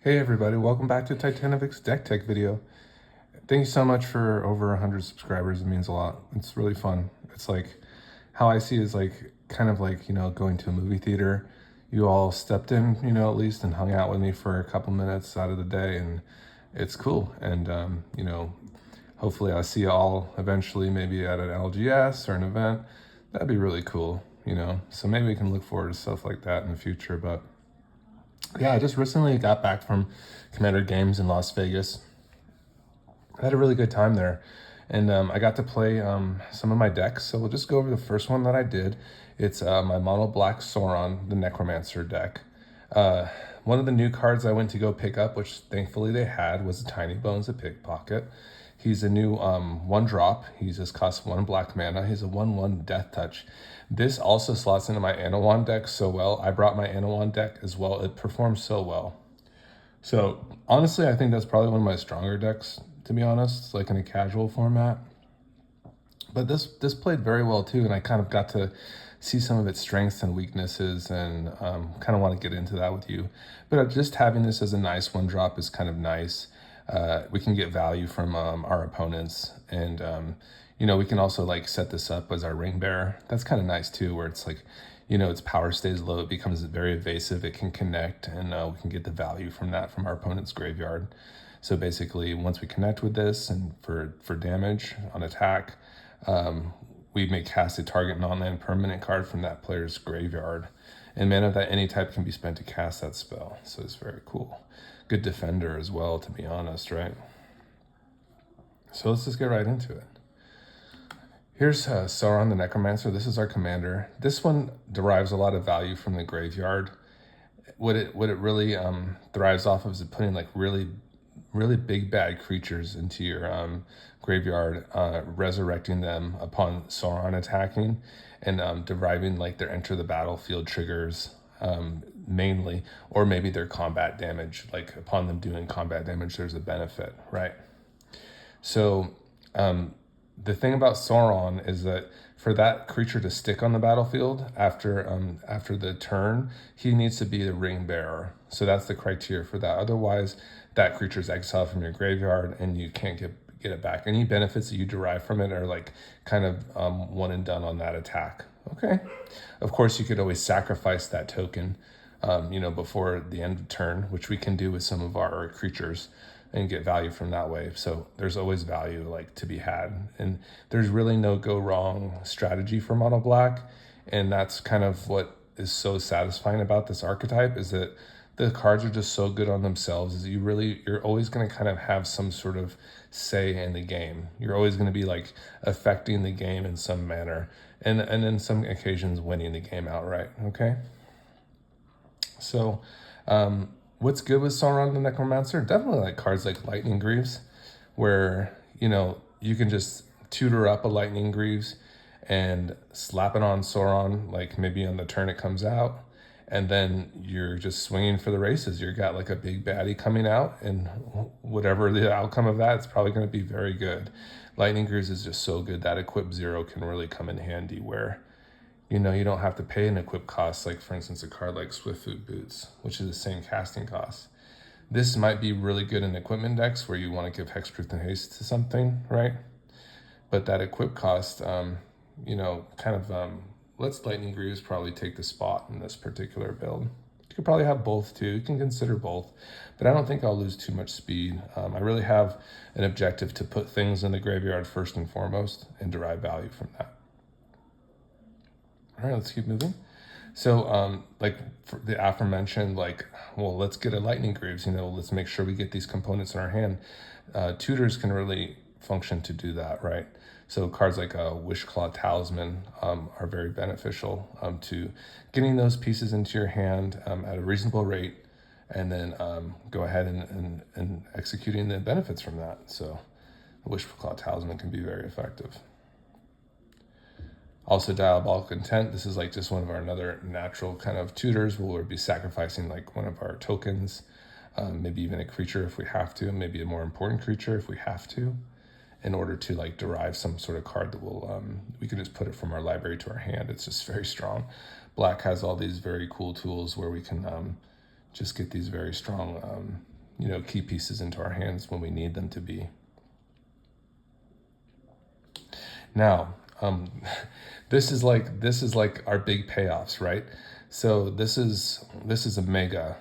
Hey everybody, welcome back to Titanovic's Deck Tech video. Thank you so much for over 100 subscribers. It means a lot. It's really fun. It's like, how I see it is like, kind of like, going to a movie theater. You all stepped in, at least, and hung out with me for a couple minutes out of the day, and it's cool. And, hopefully I see you all eventually, maybe at an LGS or an event. That'd be really cool, So maybe we can look forward to stuff like that in the future, but yeah, I just recently got back from Commander Games in Las Vegas. I had a really good time there, and I got to play some of my decks. So we'll just go over the first one that I did. It's my mono black Sauron the Necromancer deck. One of the new cards I went to go pick up, which thankfully they had, was Tiny Bones, a Pickpocket. He's a new 1-drop. He just costs 1 black mana. He's a 1/1 Death Touch. This also slots into my Anawan deck so well. I brought my Anawan deck as well. It performs so well. So honestly, I think that's probably one of my stronger decks, to be honest, like in a casual format. But this played very well too, and I kind of got to see some of its strengths and weaknesses, and kind of want to get into that with you. But just having this as a nice 1-drop is kind of nice. We can get value from our opponents, and we can also like set this up as our ring bearer. That's kind of nice too, where it's like, its power stays low, it becomes very evasive, it can connect, and we can get the value from that from our opponent's graveyard. So basically, once we connect with this, and for damage on attack, we may cast a target non-land permanent card from that player's graveyard, and mana of any type can be spent to cast that spell. So it's very cool. Good defender as well, to be honest, right? So let's just get right into it. Here's Sauron the Necromancer. This is our commander. This one derives a lot of value from the graveyard. What it really thrives off of is putting like really big bad creatures into your graveyard, resurrecting them upon Sauron attacking, and deriving like their enter the battlefield triggers, mainly, or maybe their combat damage. Like upon them doing combat damage, there's a benefit, right? So the thing about Sauron is that for that creature to stick on the battlefield after the turn, he needs to be the ring bearer. So that's the criteria for that. Otherwise, that creature is exiled from your graveyard, and you can't get it back. Any benefits that you derive from it are like kind of one and done on that attack. Okay. Of course, you could always sacrifice that token, before the end of turn, which we can do with some of our creatures, and get value from that way. So there's always value like to be had, and there's really no go wrong strategy for mono black. And that's kind of what is so satisfying about this archetype, is that the cards are just so good on themselves, is you're always going to kind of have some sort of say in the game. You're always going to be like affecting the game in some manner, and in some occasions winning the game outright. Okay. So what's good with Sauron the Necromancer? Definitely like cards like Lightning Greaves, where you can just tutor up a Lightning Greaves and slap it on Sauron, like maybe on the turn it comes out, and then you're just swinging for the races. You got like a big baddie coming out, and whatever the outcome of that, it's probably going to be very good. Lightning Greaves is just so good. That equip 0 can really come in handy, where you don't have to pay an equip cost, like for instance a card like Swiftfoot Boots, which is the same casting cost. This might be really good in equipment decks where you want to give Hexproof and Haste to something, right? But that equip cost, lets Lightning Greaves probably take the spot in this particular build. You could probably have both too. You can consider both, but I don't think I'll lose too much speed. I really have an objective to put things in the graveyard first and foremost and derive value from that. All right, let's keep moving. So like for the aforementioned, let's get a Lightning Greaves, let's make sure we get these components in our hand. Tutors can really function to do that, right? So cards like Wishclaw Talisman are very beneficial to getting those pieces into your hand at a reasonable rate, and then go ahead and executing the benefits from that. So Wishclaw Talisman can be very effective. Also, Diabolical Intent. This is like just one of our another natural kind of tutors, where we'll be sacrificing like one of our tokens, maybe even a creature if we have to, maybe a more important creature if we have to, in order to like derive some sort of card that will we can just put it from our library to our hand. It's just very strong. Black has all these very cool tools where we can just get these very strong you know, key pieces into our hands when we need them to be. Now, this is like our big payoffs, right? So this is a mega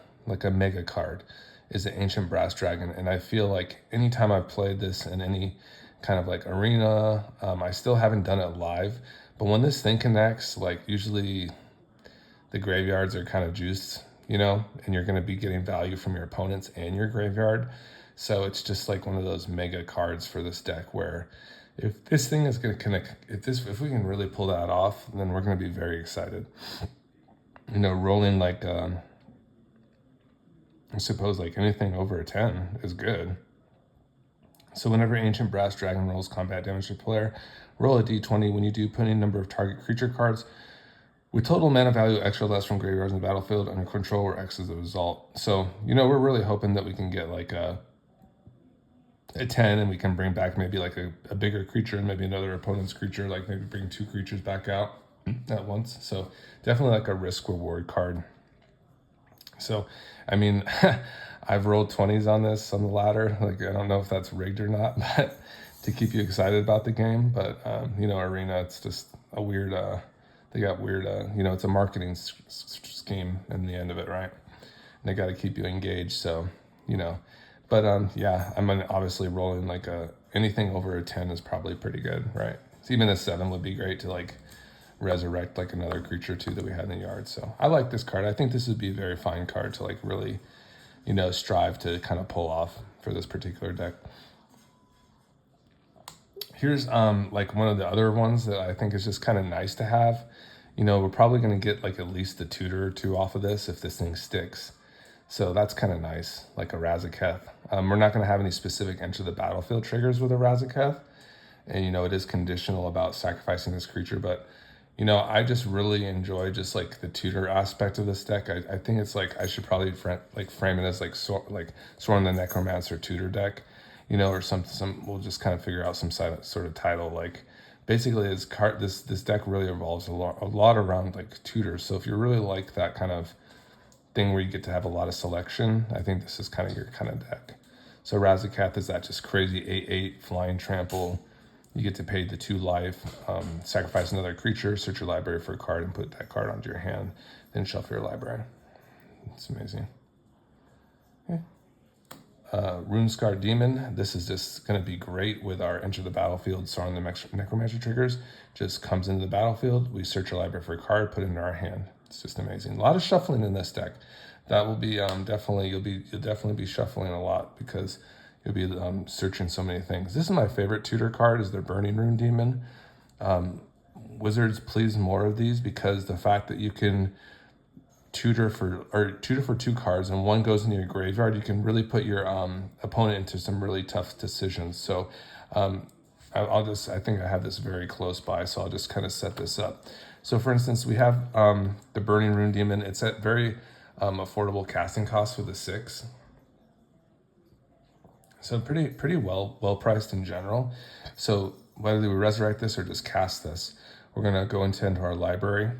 card, is an Ancient Brass Dragon, and I feel like anytime I've played this in any kind of like arena, I still haven't done it live, but when this thing connects, like usually the graveyards are kind of juiced, you know, and you're going to be getting value from your opponents and your graveyard. So it's just like one of those mega cards for this deck where if this thing is going to connect, if we can really pull that off, then we're going to be very excited. You know, rolling like, I suppose like anything over a 10 is good. So whenever Ancient Brass Dragon rolls combat damage to player, roll a d20. When you do, put any number of target creature cards with total mana value extra less from graveyards in the battlefield under control, where X is the result. So, you know, we're really hoping that we can get like a 10 and we can bring back maybe like a bigger creature and maybe another opponent's creature, like maybe bring 2 creatures back out at once. So definitely like a risk reward card. So, I mean, I've rolled 20s on this on the ladder. Like, I don't know if that's rigged or not, but to keep you excited about the game. But, you know, Arena, it's just a weird, they got weird, you know, it's a marketing scheme in the end of it, right? And they got to keep you engaged. So, you know, but yeah, I'm obviously rolling like anything over a 10 is probably pretty good, right? So even a 7 would be great to like resurrect like another creature too that we had in the yard. So I like this card. I think this would be a very fine card to like really, you know, strive to kind of pull off for this particular deck. Here's like one of the other ones that I think is just kind of nice to have. You know, we're probably going to get like at least a tutor or 2 off of this if this thing sticks. So that's kind of nice, like a Razaketh. We're not going to have any specific enter the battlefield triggers with a Razaketh. And, you know, it is conditional about sacrificing this creature. But, you know, I just really enjoy just like the tutor aspect of this deck. I think it's like I should probably frame it as like Sauron the Necromancer tutor deck, you know, or some we'll just kind of figure out some sort of title. Like basically this deck really revolves a lot around like tutors. So if you really like that kind of thing where you get to have a lot of selection, I think this is kind of your kind of deck. So Razaketh is that just crazy 8/8 flying trample. You get to pay the 2 life, sacrifice another creature, search your library for a card, and put that card onto your hand, then shuffle your library. It's amazing. Okay. Runescarred Demon. This is just going to be great with our Enter the Battlefield Sauron the Necromancer triggers. Just comes into the battlefield, we search your library for a card, put it in our hand. It's just amazing. A lot of shuffling in this deck. That will be definitely, you'll definitely be shuffling a lot because you'll be searching so many things. This is my favorite tutor card, is their Burning Rune Demon. Wizards, please more of these, because the fact that you can tutor for 2 cards and 1 goes into your graveyard, you can really put your opponent into some really tough decisions. So I think I have this very close by, so I'll just kind of set this up. So for instance, we have the Burning Rune Demon. It's at very affordable casting cost with a 6. So pretty well priced in general. So whether we resurrect this or just cast this, we're gonna go into our library.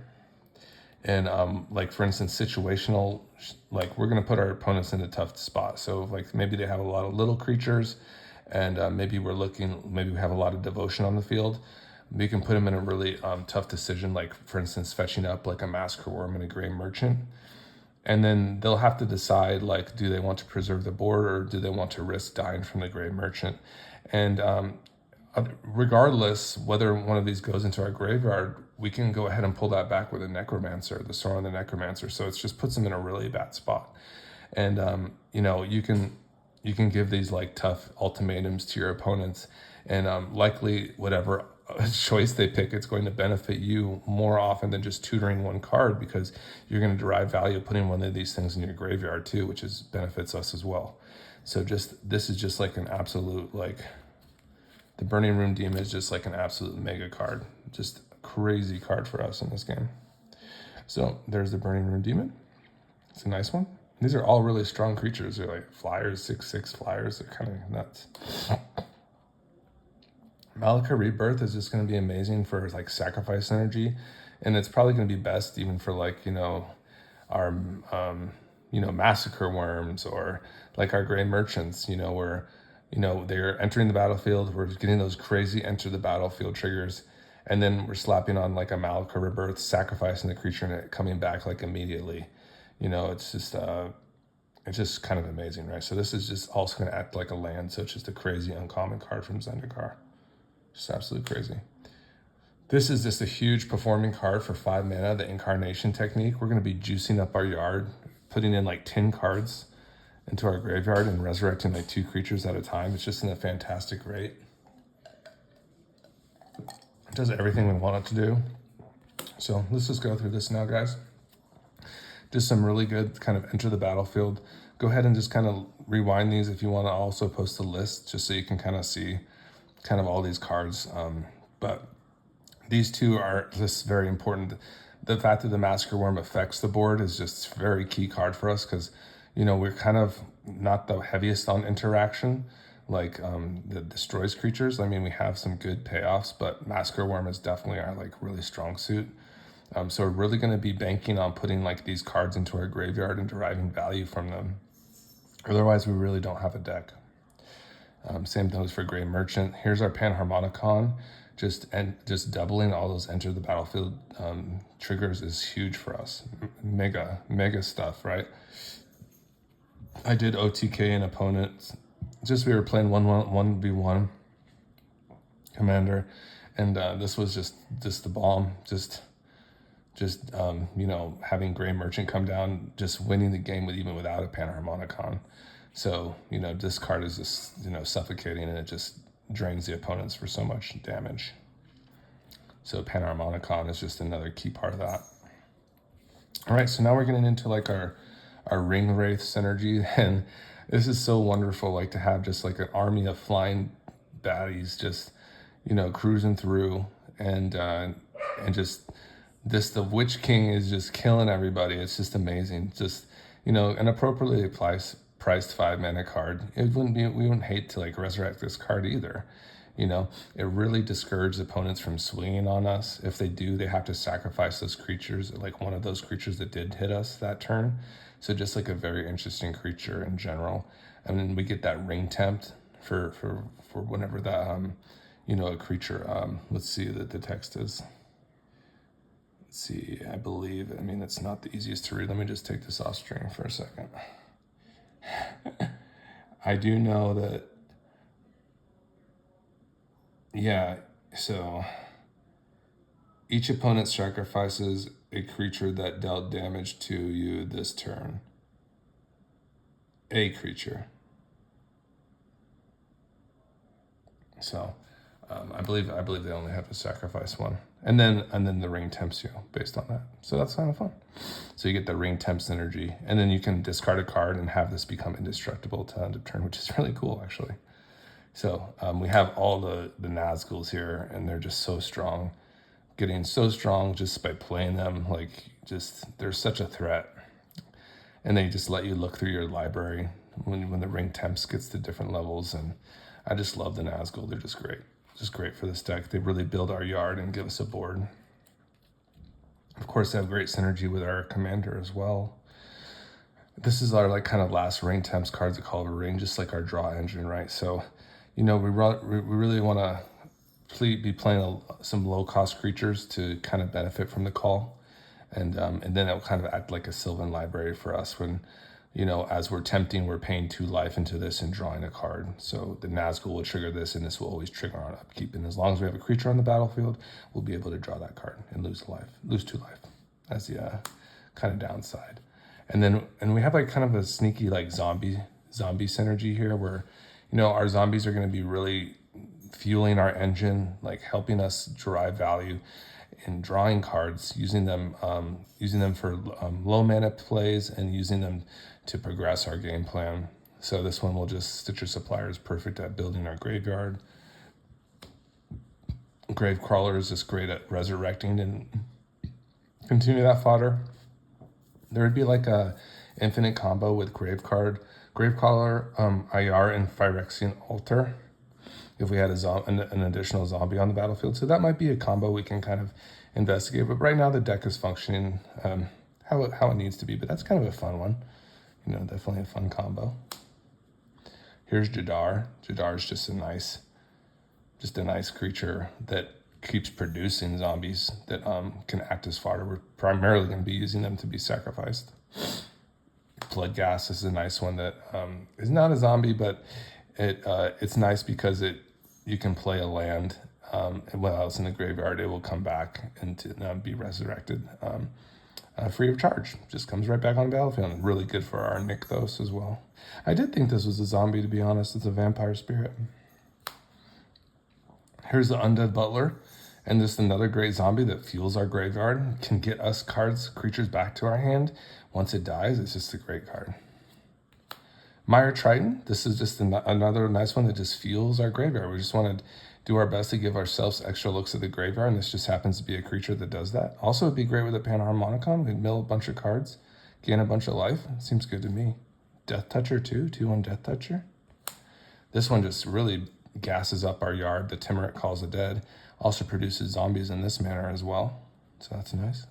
And like for instance, situational, like we're gonna put our opponents in a tough spot. So like maybe they have a lot of little creatures, and maybe we have a lot of devotion on the field. We can put them in a really tough decision, like for instance, fetching up like a Massacre Worm and a Grey Merchant. And then they'll have to decide, like, do they want to preserve the board or do they want to risk dying from the Grey Merchant? And regardless whether one of these goes into our graveyard, we can go ahead and pull that back with a Necromancer, the Sauron the Necromancer. So it just puts them in a really bad spot. And you know, you can give these like tough ultimatums to your opponents, and likely whatever choice they pick, it's going to benefit you more often than just tutoring 1 card, because you're going to derive value putting one of these things in your graveyard too, which benefits us as well. So this is just like an absolute, like, the Burning Rune Demon is just like an absolute mega card, just a crazy card for us in this game. So there's the Burning Rune Demon. It's a nice one. These are all really strong creatures. They're like flyers, 6/6 flyers. They're kind of nuts. Malika Rebirth is just going to be amazing for like sacrifice energy, and it's probably going to be best even for like, you know, our massacre worms, or like our gray merchants, where, they're entering the battlefield. We're getting those crazy enter the battlefield triggers. And then we're slapping on like a Malika Rebirth, sacrificing the creature and it coming back like immediately. It's just kind of amazing, right? So this is just also going to act like a land. So it's just a crazy uncommon card from Zendikar. Just absolutely crazy. This is just a huge performing card for 5 mana, the Incarnation technique. We're going to be juicing up our yard, putting in like 10 cards into our graveyard and resurrecting like 2 creatures at a time. It's just in a fantastic rate. It does everything we want it to do. So let's just go through this now, guys. Just some really good kind of enter the battlefield. Go ahead and just kind of rewind these if you want to also post a list, just so you can kind of see kind of all these cards. But these two are just very important. The fact that the Massacre Worm affects the board is just a very key card for us, because we're kind of not the heaviest on interaction like that destroys creatures. I mean, we have some good payoffs, but Massacre Worm is definitely our like really strong suit. So we're really going to be banking on putting like these cards into our graveyard and deriving value from them. Otherwise, we really don't have a deck. Same goes for Gray Merchant. Here's our Panharmonicon. Just doubling all those enter the battlefield triggers is huge for us. Mega stuff, right? I did OTK an opponent. We were playing 1v1 commander, and this was just the bomb. Having Gray Merchant come down, just winning the game even without a Panharmonicon. So, this card is just, suffocating, and it just drains the opponents for so much damage. So Panharmonicon is just another key part of that. All right, so now we're getting into like our Ring Wraith synergy, and this is so wonderful, like to have just like an army of flying baddies just, cruising through, and just the Witch King is just killing everybody. It's just amazing. Just, an appropriately priced 5 mana card. We wouldn't hate to like resurrect this card either. It really discourages opponents from swinging on us. If they do, they have to sacrifice those creatures, like one of those creatures that did hit us that turn. So just like a very interesting creature in general. And then we get that ring tempt for whenever that a creature. Let's see that the text is. Let's see, I believe. I mean, it's not the easiest to read. Let me just take this off screen for a second. I do know that. Yeah, so each opponent sacrifices a creature that dealt damage to you this turn. A creature. So I believe they only have to sacrifice one, and then the ring tempts you based on that. So that's kind of fun. So you get the ring temp synergy, and then you can discard a card and have this become indestructible to end of turn, which is really cool actually. So we have all the Nazguls here, and they're just so strong, getting so strong just by playing them. Like, they're such a threat, and they just let you look through your library when the ring temps gets to different levels. And I just love the Nazgul. They're just great for this deck. They really build our yard and give us a board. Of course, they have great synergy with our commander as well. This is our like kind of last ring temps cards that call it a ring, just like our draw engine, right? So we really want to be playing some low-cost creatures to kind of benefit from the call. And then it'll kind of act like a Sylvan library for us when, as we're tempting, we're paying 2 life into this and drawing a card. So the Nazgul will trigger this, and this will always trigger on upkeep. And as long as we have a creature on the battlefield, we'll be able to draw that card and lose 2 life. That's the kind of downside. And we have like kind of a sneaky like zombie synergy here where, our zombies are going to be really fueling our engine, like helping us derive value in drawing cards, using them for low mana plays and using them to progress our game plan. So this one will just, Stitcher Supplier is perfect at building our graveyard. Gravecrawler is just great at resurrecting and continue that fodder. There would be like a infinite combo with Gravecrawler, IR, and Phyrexian Altar if we had an additional zombie on the battlefield. So that might be a combo we can kind of investigate. But right now the deck is functioning how it needs to be. But that's kind of a fun one. you know, definitely a fun combo. Here's Jadar. Jadar is just a nice creature that keeps producing zombies that can act as fodder. We're primarily going to be using them to be sacrificed. Blood Gas is a nice one that is not a zombie, but it's nice because you can play a land, and while it's in the graveyard, it will come back and to be resurrected free of charge. Just comes right back on the battlefield. And really good for our Nykthos as well. I did think this was a zombie, to be honest. It's a vampire spirit. Here's the Undead Butler, and just another great zombie that fuels our graveyard, can get us creatures back to our hand. Once it dies, it's just a great card. Mire Triton, this is just another nice one that just fuels our graveyard. We just want to do our best to give ourselves extra looks at the graveyard, and this just happens to be a creature that does that. Also, it'd be great with a Panharmonicon. We'd mill a bunch of cards, gain a bunch of life. Seems good to me. Death Toucher too, 2/1 Death Toucher. This one just really gasses up our yard. The Timurit Calls the Dead also produces zombies in this manner as well, so that's nice.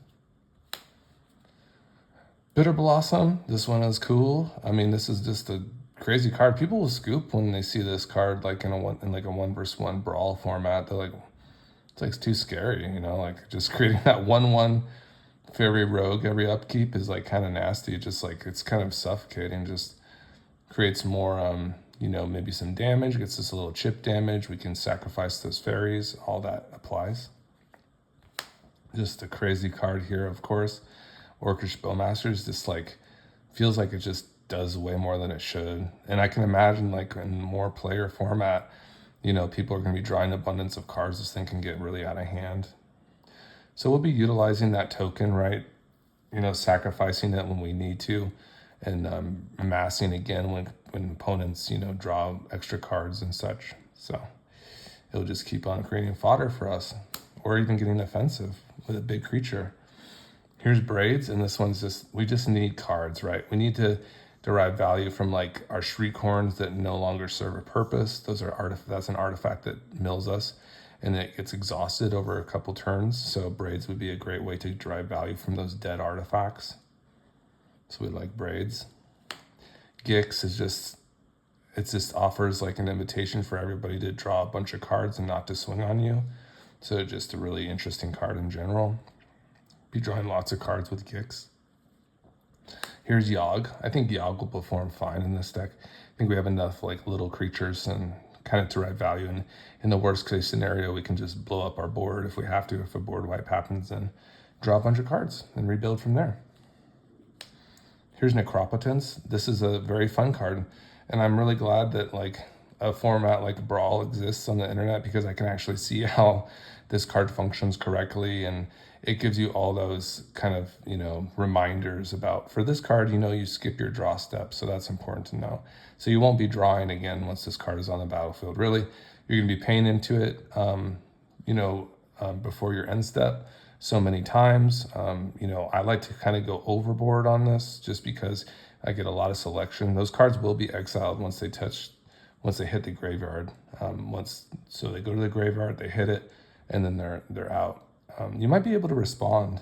Bitter Blossom, this one is cool. I mean, this is just a crazy card. People will scoop when they see this card like in a 1v1 brawl format. They're like, it's like too scary, you know, like just creating that 1/1 fairy rogue every upkeep is like kind of nasty. Just like it's kind of suffocating. Just creates more you know, maybe some damage, gets us a little chip damage. We can sacrifice those fairies. All that applies. Just a crazy card here, of course. Orcish Bowmaster is just like, feels like it just does way more than it should. And I can imagine like in more player format, you know, people are going to be drawing abundance of cards. This thing can get really out of hand. So we'll be utilizing that token, right? You know, sacrificing it when we need to, and amassing again when opponents, you know, draw extra cards and such. So it'll just keep on creating fodder for us, or even getting offensive with a big creature. Here's Braids, and this one's just, we just need cards, right? We need to derive value from like our Shriek Horns that no longer serve a purpose. That's an artifact that mills us, and it gets exhausted over a couple turns. So Braids would be a great way to derive value from those dead artifacts. So we like Braids. Gix is just, it just offers like an invitation for everybody to draw a bunch of cards and not to swing on you. So just a really interesting card in general. Be drawing lots of cards with Gix. Here's Yogg. I think Yogg will perform fine in this deck. I think we have enough like little creatures and kind of derive value. And in the worst case scenario, we can just blow up our board if we have to, if a board wipe happens, and draw a bunch of cards and rebuild from there. Here's Necropotence. This is a very fun card, and I'm really glad that like a format like Brawl exists on the internet, because I can actually see how this card functions correctly, and it gives you all those kind of, you know, reminders about, for this card, you know, you skip your draw step, so that's important to know. So you won't be drawing again once this card is on the battlefield. Really, you're going to be paying into it, you know, before your end step so many times. You know, I like to kind of go overboard on this just because I get a lot of selection. Those cards will be exiled once they hit the graveyard. So they go to the graveyard, they hit it, and then they're out. You might be able to respond,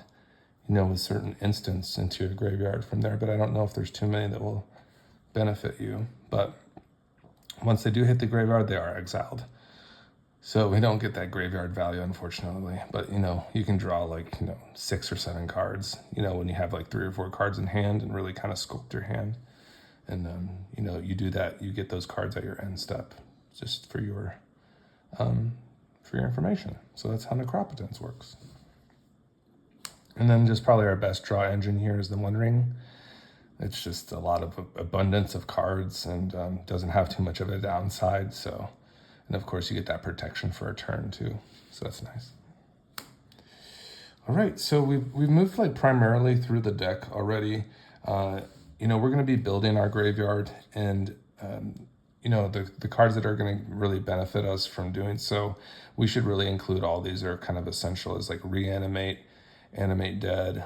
you know, with certain instants into your graveyard from there, but I don't know if there's too many that will benefit you. But once they do hit the graveyard, they are exiled. So we don't get that graveyard value, unfortunately. But, you know, you can draw like, you know, 6 or 7 cards, you know, when you have like 3 or 4 cards in hand, and really kind of sculpt your hand. And, you know, you do that, you get those cards at your end step, just for your information. So that's how Necropotence works. And then just probably our best draw engine here is the One Ring. It's just a lot of abundance of cards, and doesn't have too much of a downside. So, and of course you get that protection for a turn too. So that's nice. All right, so we've moved like primarily through the deck already. You know, we're going to be building our graveyard, and you know, the cards that are going to really benefit us from doing so, we should really include. All these are kind of essential, is like Reanimate, Animate Dead,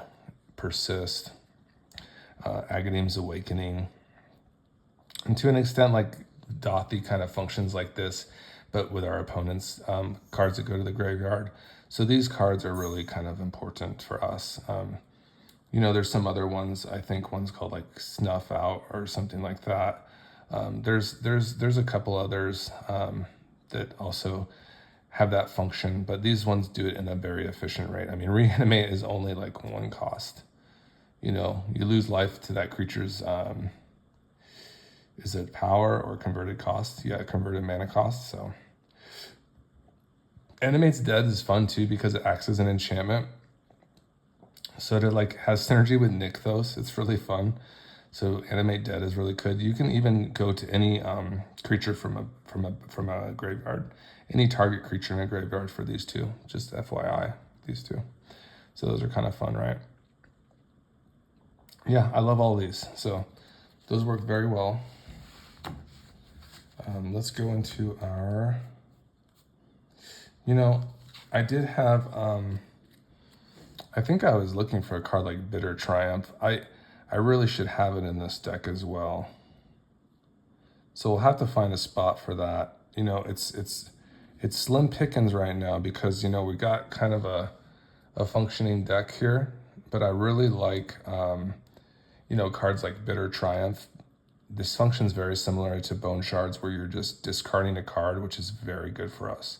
Persist, Agadeem's Awakening, and to an extent like Dothy kind of functions like this, but with our opponents, cards that go to the graveyard. So these cards are really kind of important for us. You know, there's some other ones. I think one's called like Snuff Out or something like that. There's a couple others that also have that function, but these ones do it in a very efficient rate. I mean, Reanimate is only like 1 cost. You know, you lose life to that creature's, is it power or converted cost? Yeah, converted mana cost. So Animate's Dead is fun too because it acts as an enchantment. So it like has synergy with Nykthos. It's really fun. So Animate Dead is really good. You can even go to any creature from a graveyard, any target creature in a graveyard for these two. Just FYI, these two. So those are kind of fun, right? Yeah, I love all these. So those work very well. Let's go into our, you know, I did have, I think I was looking for a card like Bitter Triumph. I really should have it in this deck as well. So we'll have to find a spot for that. You know, it's slim pickings right now because, you know, we got kind of a functioning deck here, but I really like, you know, cards like Bitter Triumph. This functions very similar to Bone Shards where you're just discarding a card, which is very good for us.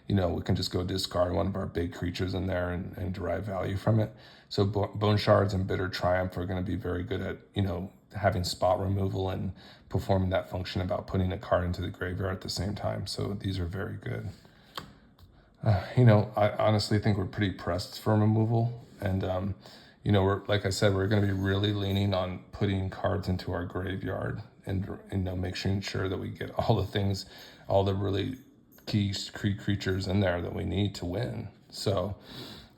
You know, we can just go discard one of our big creatures in there and derive value from it. So Bone Shards and Bitter Triumph are going to be very good at, you know, having spot removal and performing that function about putting a card into the graveyard at the same time. So these are very good. You know, I honestly think we're pretty pressed for removal. And, you know, we're, like I said, we're going to be really leaning on putting cards into our graveyard and you know, making sure that we get all the things, all the really key creatures in there that we need to win. So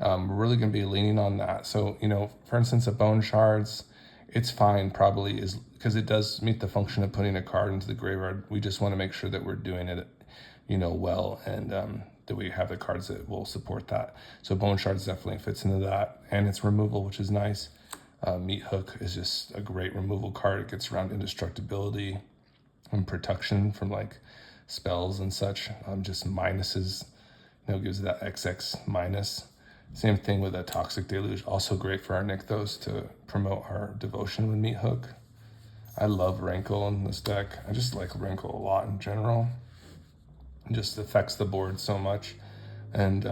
we're really going to be leaning on that. So, you know, for instance, a Bone Shards, it's fine probably is because it does meet the function of putting a card into the graveyard. We just want to make sure that we're doing it, you know, well, and that we have the cards that will support that. So Bone Shards definitely fits into that, and it's removal, which is nice. Meat Hook is just a great removal card. It gets around indestructibility and protection from like spells and such. Just minuses, you know, gives that XX minus. Same thing with a Toxic Deluge, also great for our Nykthos to promote our devotion with Meat Hook. I love Rankle in this deck. I just like Rankle a lot in general. It just affects the board so much, and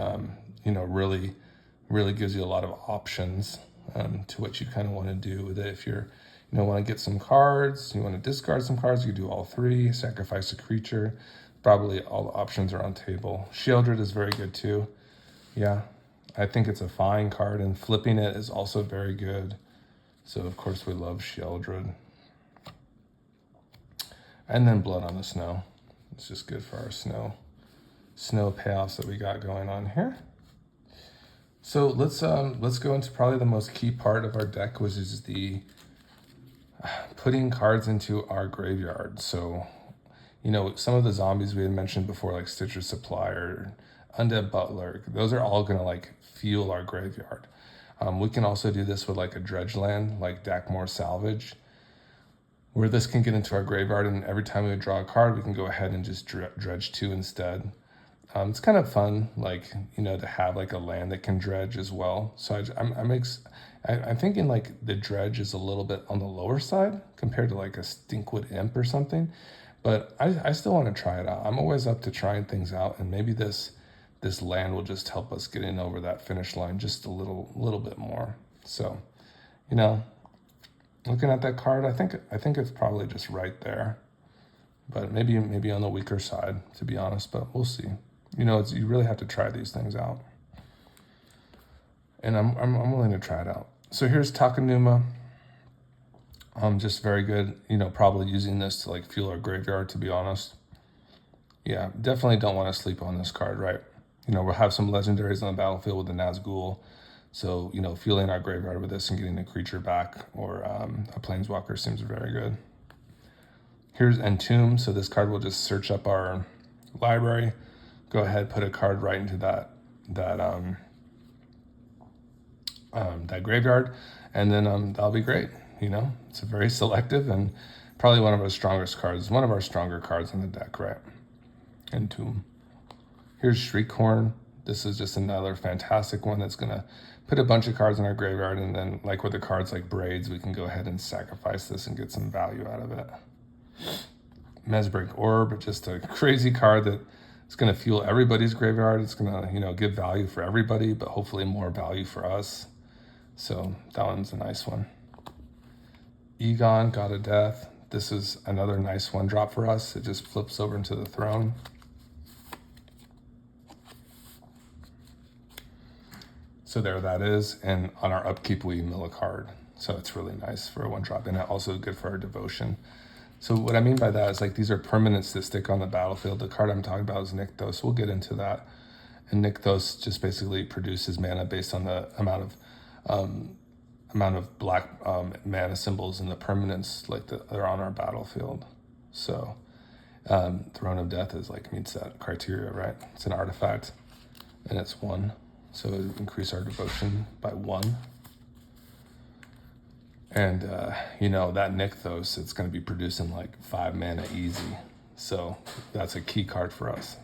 you know, really gives you a lot of options to what you kind of want to do with it. If you're, you know, want to get some cards, you want to discard some cards, you do all three, sacrifice a creature. Probably all the options are on table. Sheoldred is very good too. Yeah, I think it's a fine card, and flipping it is also very good. So of course we love Sheoldred. And then Blood on the Snow. It's just good for our snow payoffs that we got going on here. So let's go into probably the most key part of our deck, which is the putting cards into our graveyard. So, you know, some of the zombies we had mentioned before, like Stitcher Supplier, Undead Butler, those are all gonna like fuel our graveyard. We can also do this with like a dredge land, like Dakmor Salvage, where this can get into our graveyard, and every time we draw a card, we can go ahead and just dredge 2 instead. It's kind of fun, like, you know, to have like a land that can dredge as well. So I'm thinking like the dredge is a little bit on the lower side compared to like a Stinkwood Imp or something, but I still want to try it out. I'm always up to trying things out, and maybe this land will just help us get in over that finish line just a little bit more. So, you know, looking at that card, I think it's probably just right there, but maybe on the weaker side, to be honest. But we'll see. You know, you really have to try these things out, and I'm willing to try it out. So here's Takenuma. Just very good. You know, probably using this to like fuel our graveyard, to be honest. Yeah, definitely don't want to sleep on this card, right? You know, we'll have some legendaries on the battlefield with the Nazgul. So, you know, fueling our graveyard with this and getting a creature back or a planeswalker seems very good. Here's Entomb. So this card will just search up our library, go ahead, put a card right into that graveyard, and then that'll be great. You know, it's a very selective and probably one of our strongest cards, one of our stronger cards in the deck, right? Entomb. Here's Shriekhorn. This is just another fantastic one that's gonna put a bunch of cards in our graveyard, and then like with the cards like Braids, we can go ahead and sacrifice this and get some value out of it. Mesbric Orb, just a crazy card that is gonna fuel everybody's graveyard. It's gonna, you know, give value for everybody, but hopefully more value for us. So that one's a nice one. Egon, God of Death. This is another nice one drop for us. It just flips over into the throne. So there that is, and on our upkeep we mill a card. So it's really nice for a one drop, and also good for our devotion. So what I mean by that is like these are permanents that stick on the battlefield. The card I'm talking about is Nykthos. We'll get into that. And Nykthos just basically produces mana based on the amount of black mana symbols in the permanents like that are on our battlefield. So Throne of Death is like meets that criteria, right? It's an artifact, and it's 1. So it increase our devotion by 1. And, you know, that Nykthos, it's going to be producing like 5 mana easy. So that's a key card for us.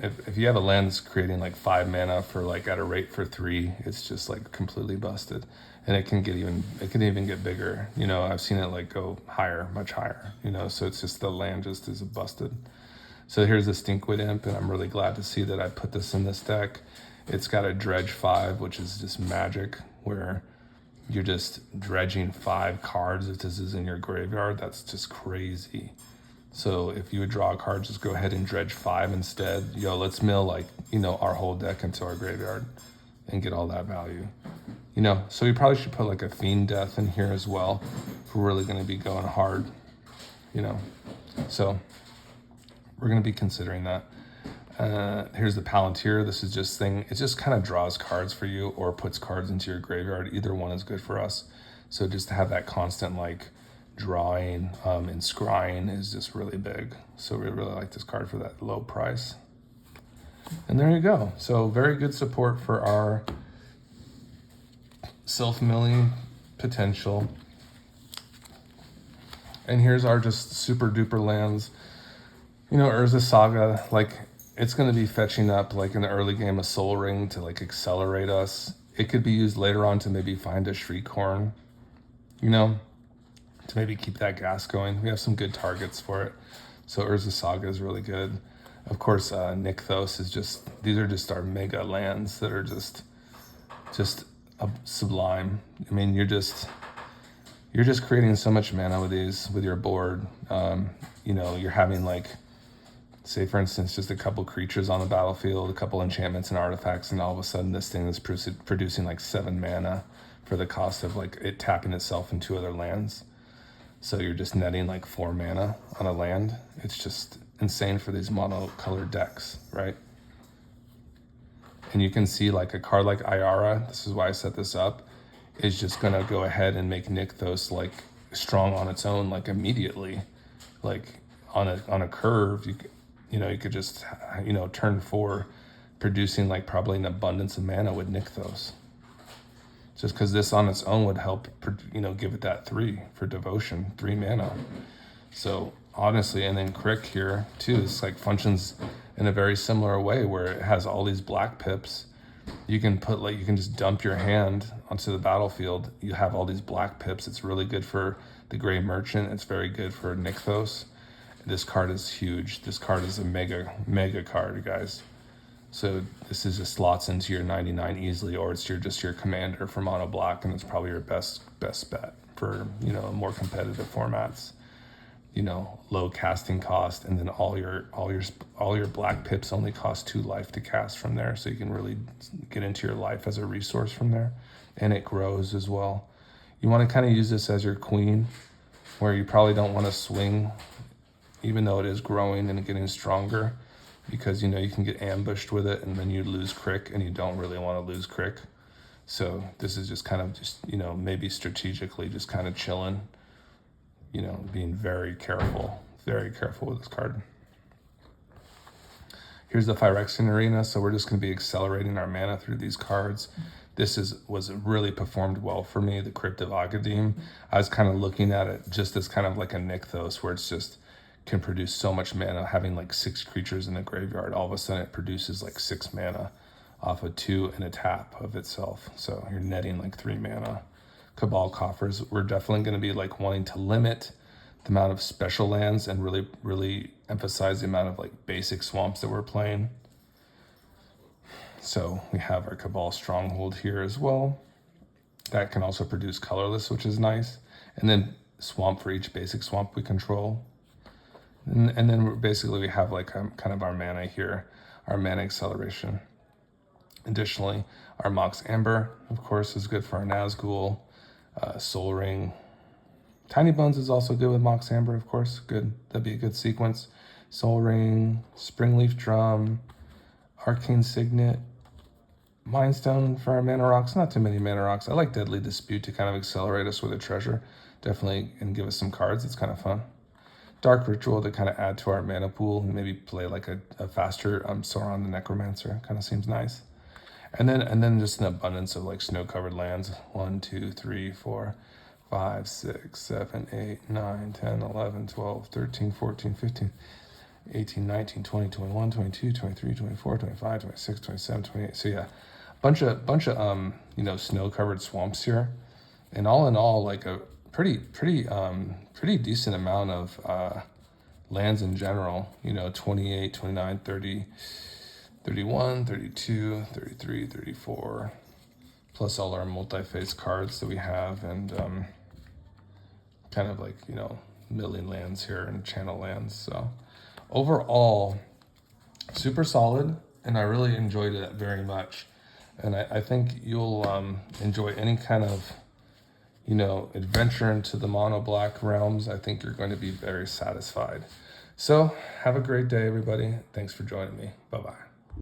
If you have a land that's creating like 5 mana for like at a rate for 3, it's just like completely busted. And it can even get bigger. You know, I've seen it like go higher, much higher, you know, so it's just the land just is busted. So here's the Stinkwood Imp, and I'm really glad to see that I put this in this deck. It's got a Dredge 5, which is just magic, where you're just dredging 5 cards if this is in your graveyard. That's just crazy. So if you would draw a card, just go ahead and dredge 5 instead. Yo, let's mill like, you know, our whole deck into our graveyard and get all that value. You know, so we probably should put like a Fiend Death in here as well if we're really gonna be going hard, you know. So we're going to be considering that. Here's the Palantir. This is just it just kind of draws cards for you or puts cards into your graveyard. Either one is good for us. So just to have that constant like drawing and scrying is just really big. So we really like this card for that low price. And there you go. So very good support for our self-milling potential. And here's our just super duper lands. You know, Urza Saga, like, it's going to be fetching up, like, in the early game, a Soul Ring to, like, accelerate us. It could be used later on to maybe find a Shriekhorn, you know, to maybe keep that gas going. We have some good targets for it. So Urza Saga is really good. Of course, Nykthos is just, these are just our mega lands that are just sublime. I mean, you're just creating so much mana with these, with your board. You know, you're having, like, say for instance, just a couple creatures on the battlefield, a couple enchantments and artifacts, and all of a sudden this thing is producing like 7 mana for the cost of like it tapping itself in 2 other lands. So you're just netting like 4 mana on a land. It's just insane for these mono-colored decks, right? And you can see like a card like Ayara, this is why I set this up, is just gonna go ahead and make Nykthos like strong on its own, like immediately, like on a curve. You know, you could just, you know, turn 4, producing like probably an abundance of mana with Nykthos. Just because this on its own would help, you know, give it that 3 for devotion, 3 mana. So honestly, and then Crick here too, it's like functions in a very similar way where it has all these black pips. You can put like, you can just dump your hand onto the battlefield. You have all these black pips. It's really good for the Gray Merchant. It's very good for Nykthos. This card is huge. This card is a mega card, guys. So this is just slots into your 99 easily, or it's just your commander for mono black, and it's probably your best bet for, you know, more competitive formats. You know, low casting cost, and then all your black pips only cost 2 life to cast from there, so you can really get into your life as a resource from there, and it grows as well. You want to kind of use this as your queen, where you probably don't want to swing, even though it is growing and getting stronger, because, you know, you can get ambushed with it and then you lose Crick, and you don't really want to lose Crick. So this is just kind of just, you know, maybe strategically just kind of chilling, you know, being very careful with this card. Here's the Phyrexian Arena. So we're just going to be accelerating our mana through these cards. This was really performed well for me, the Crypt of Agadim. I was kind of looking at it just as kind of like a Nykthos, where it's just can produce so much mana. Having like 6 creatures in the graveyard, all of a sudden it produces like 6 mana off of 2 and a tap of itself. So you're netting like 3 mana. Cabal Coffers, we're definitely going to be like wanting to limit the amount of special lands and really emphasize the amount of like basic swamps that we're playing. So we have our Cabal Stronghold here as well. That can also produce colorless, which is nice. And then swamp for each basic swamp we control. And then basically we have like kind of our mana here, our mana acceleration. Additionally, our Mox Amber, of course, is good for our Nazgul. Soul Ring. Tiny Bones is also good with Mox Amber, of course. Good. That'd be a good sequence. Soul Ring, Springleaf Drum, Arcane Signet, Mindstone for our mana rocks. Not too many mana rocks. I like Deadly Dispute to kind of accelerate us with a treasure. Definitely, and give us some cards. It's kind of fun. Dark Ritual to kind of add to our mana pool. Maybe play like a faster Sauron the Necromancer. Kind of seems nice. And then just an abundance of like snow-covered lands. 1, 2, 3, 4, 5, 6, 7, 8, 9, 10, 11, 12, 13, 14, 15, 18, 19, 20, 21, 22, 23, 24, 25, 26, 27, 28. So yeah, bunch of you know, snow-covered swamps here. And all in all, like a pretty decent amount of lands in general. You know, 28, 29, 30, 31, 32, 33, 34, plus all our multi-phase cards that we have, and kind of like, you know, milling lands here and channel lands. So overall, super solid, and I really enjoyed it very much. And I think you'll enjoy any kind of, you know, adventure into the mono black realms. I think you're going to be very satisfied. So have a great day, everybody. Thanks for joining me. Bye-bye.